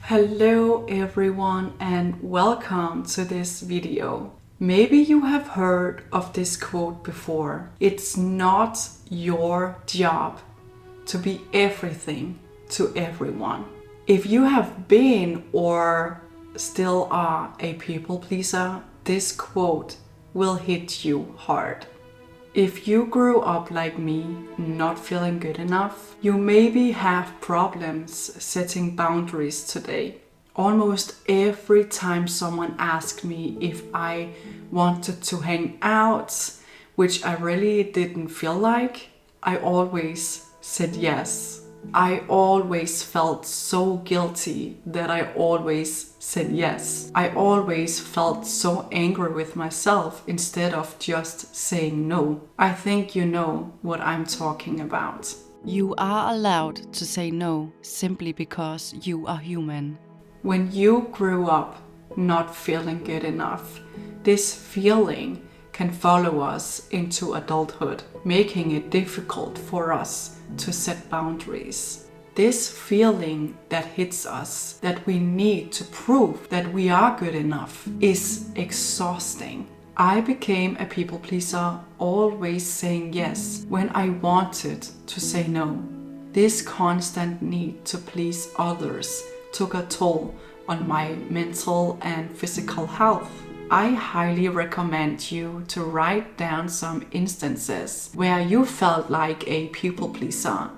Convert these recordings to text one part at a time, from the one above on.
Hello everyone and welcome to this video. Maybe you have heard of this quote before. It's not your job to be everything to everyone. If you have been or still are a people pleaser, this quote will hit you hard. If you grew up like me, not feeling good enough, you maybe have problems setting boundaries today. Almost every time someone asked me if I wanted to hang out, which I really didn't feel like, I always said yes. I always felt so guilty that I always said yes. I always felt so angry with myself instead of just saying no. I think you know what I'm talking about. You are allowed to say no simply because you are human. When you grew up not feeling good enough, this feeling can follow us into adulthood, making it difficult for us to set boundaries. This feeling that hits us, that we need to prove that we are good enough, is exhausting. I became a people pleaser, always saying yes when I wanted to say no. This constant need to please others took a toll on my mental and physical health. I highly recommend you to write down some instances where you felt like a people pleaser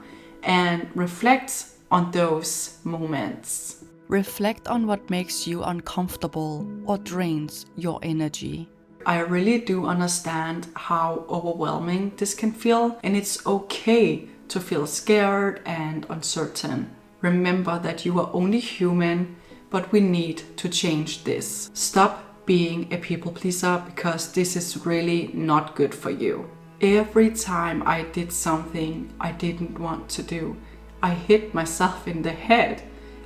and reflect on those moments. Reflect on what makes you uncomfortable or drains your energy. I really do understand how overwhelming this can feel, and it's okay to feel scared and uncertain. Remember that you are only human, but we need to change this. Stop being a people pleaser because this is really not good for you. Every time I did something I didn't want to do, I hit myself in the head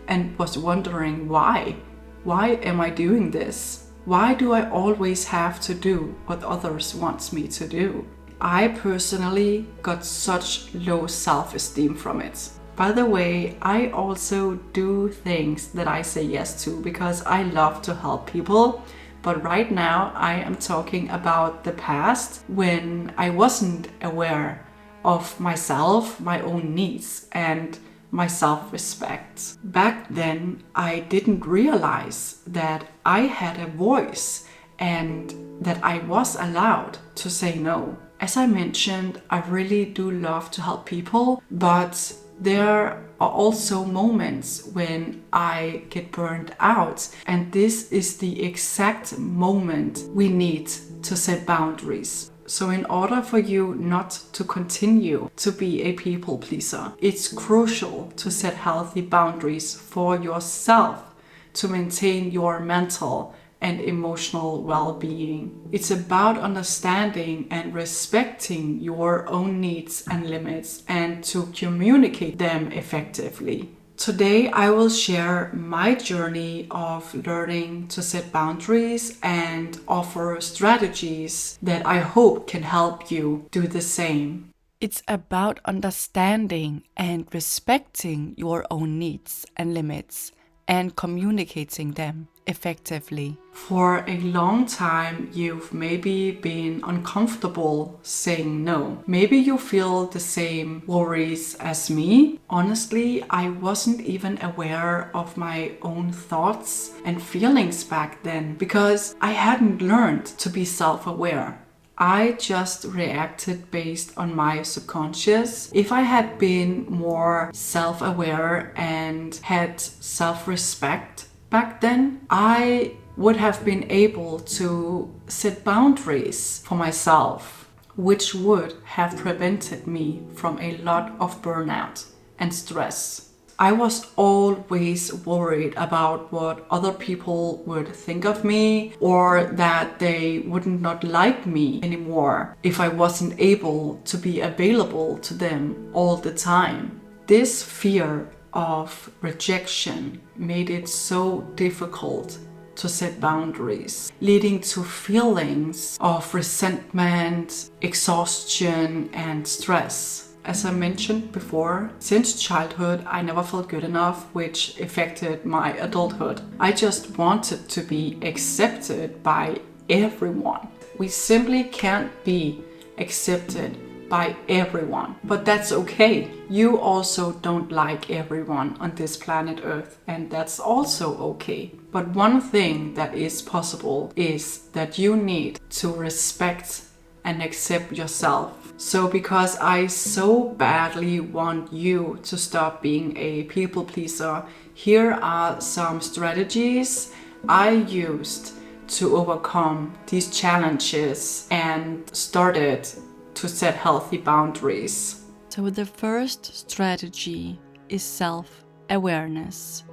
and was wondering why. Why am I doing this? Why do I always have to do what others want me to do? I personally got such low self-esteem from it. By the way, I also do things that I say yes to because I love to help people. But right now I am talking about the past when I wasn't aware of myself, my own needs, and my self-respect. Back then, I didn't realize that I had a voice and that I was allowed to say no. As I mentioned, I really do love to help people, but there are also moments when I get burned out, and this is the exact moment we need to set boundaries. So in order for you not to continue to be a people pleaser, it's crucial to set healthy boundaries for yourself to maintain your mental and emotional well-being. It's about understanding and respecting your own needs and limits and to communicate them effectively. Today I will share my journey of learning to set boundaries and offer strategies that I hope can help you do the same. It's about understanding and respecting your own needs and limits and communicating them effectively. For a long time, you've maybe been uncomfortable saying no. Maybe you feel the same worries as me. Honestly, I wasn't even aware of my own thoughts and feelings back then because I hadn't learned to be self-aware. I just reacted based on my subconscious. If I had been more self-aware and had self-respect back then, I would have been able to set boundaries for myself, which would have prevented me from a lot of burnout and stress. I was always worried about what other people would think of me or that they wouldn't not like me anymore if I wasn't able to be available to them all the time. This fear of rejection made it so difficult to set boundaries, leading to feelings of resentment, exhaustion, and stress. As I mentioned before, since childhood, I never felt good enough, which affected my adulthood. I just wanted to be accepted by everyone. We simply can't be accepted by everyone, but that's okay. You also don't like everyone on this planet Earth, and that's also okay. But one thing that is possible is that you need to respect and accept yourself. So because I so badly want you to stop being a people pleaser, here are some strategies I used to overcome these challenges and started to set healthy boundaries. So the first strategy is self-awareness.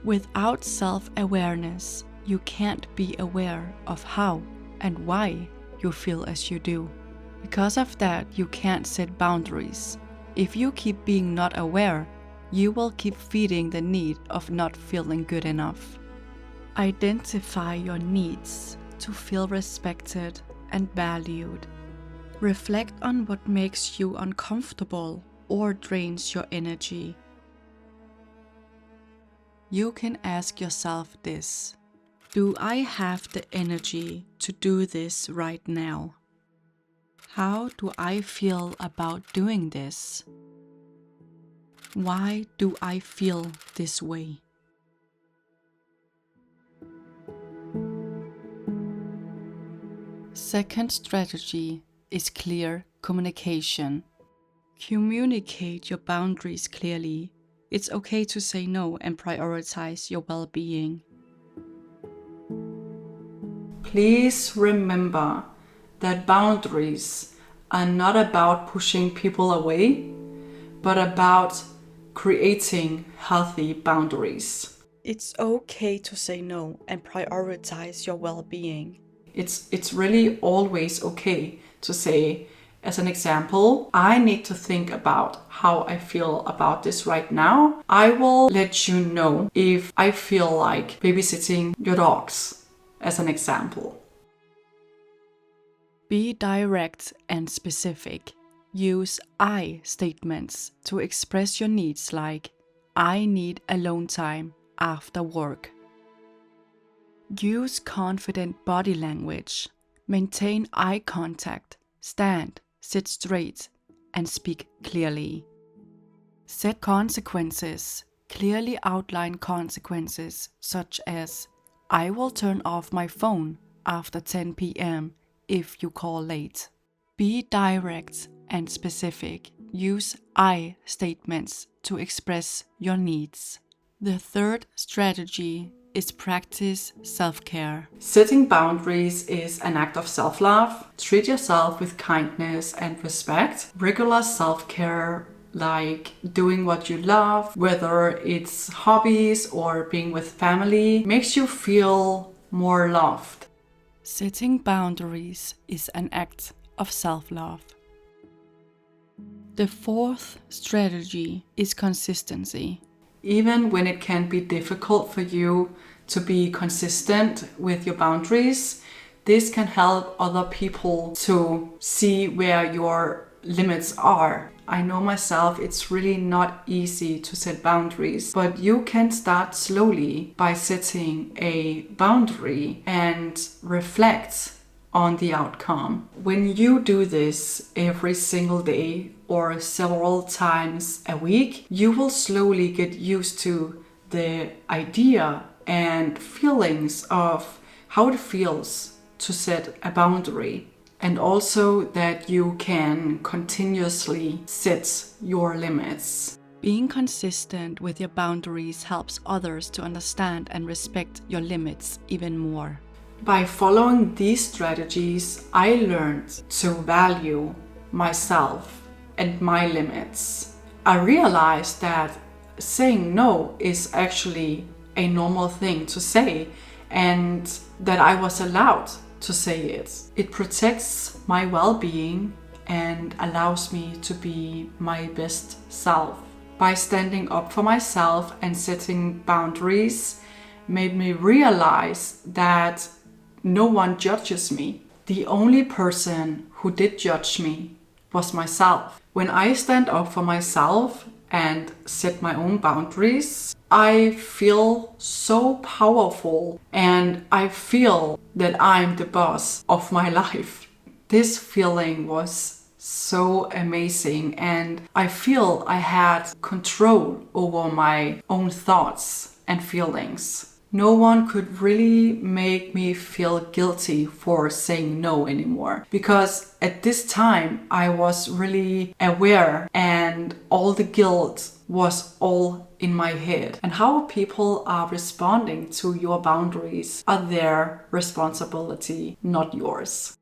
Without self-awareness, you can't be aware of how and why you feel as you do. Because of that, you can't set boundaries. If you keep being not aware, you will keep feeding the need of not feeling good enough. Identify your needs to feel respected and valued. Reflect on what makes you uncomfortable or drains your energy. You can ask yourself this: do I have the energy to do this right now? How do I feel about doing this? Why do I feel this way? Second strategy is clear communication. Communicate your boundaries clearly. It's okay to say no and prioritize your well-being. Please remember that boundaries are not about pushing people away, but about creating healthy boundaries. It's okay to say no and prioritize your well-being. It's really always okay to say, as an example, I need to think about how I feel about this right now. I will let you know if I feel like babysitting your dogs, as an example. Be direct and specific. Use I statements to express your needs, like I need alone time after work. Use confident body language. Maintain eye contact. Stand, sit straight, and speak clearly. Set consequences. Clearly outline consequences, such as I will turn off my phone after 10 p.m. if you call late. Be direct and specific. Use I statements to express your needs. The third strategy is practice self-care. Setting boundaries is an act of self-love. Treat yourself with kindness and respect. Regular self-care, like doing what you love, whether it's hobbies or being with family, makes you feel more loved. Setting boundaries is an act of self-love. The fourth strategy is consistency. Even when it can be difficult for you to be consistent with your boundaries, this can help other people to see where your limits are. I know myself, it's really not easy to set boundaries, but you can start slowly by setting a boundary and reflect on the outcome. When you do this every single day or several times a week, you will slowly get used to the idea and feelings of how it feels to set a boundary, and also that you can continuously set your limits. Being consistent with your boundaries helps others to understand and respect your limits even more. By following these strategies, I learned to value myself and my limits. I realized that saying no is actually a normal thing to say, and that I was allowed to say it. It protects my well-being and allows me to be my best self. By standing up for myself and setting boundaries made me realize that no one judges me. The only person who did judge me was myself. When I stand up for myself and set my own boundaries, I feel so powerful and I feel that I'm the boss of my life. This feeling was so amazing, and I feel I had control over my own thoughts and feelings. No one could really make me feel guilty for saying no anymore, because at this time I was really aware and all the guilt was all in my head. And how people are responding to your boundaries are their responsibility, not yours.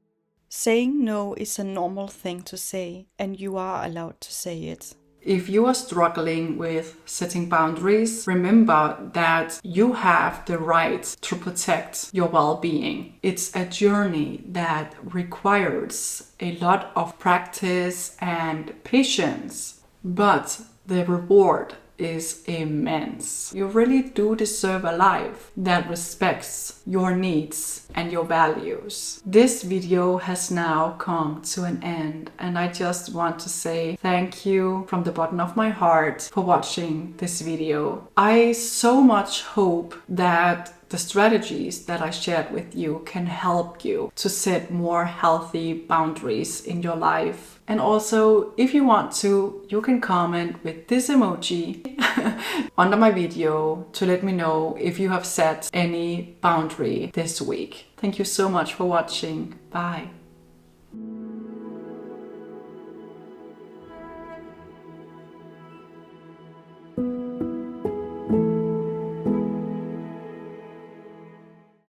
Saying no is a normal thing to say, and you are allowed to say it. If you are struggling with setting boundaries, remember that you have the right to protect your well-being. It's a journey that requires a lot of practice and patience, but the reward is immense. You really do deserve a life that respects your needs and your values. This video has now come to an end, and I just want to say thank you from the bottom of my heart for watching this video. I so much hope that the strategies that I shared with you can help you to set more healthy boundaries in your life. And also, if you want to, you can comment with this emoji under my video to let me know if you have set any boundary this week. Thank you so much for watching. Bye.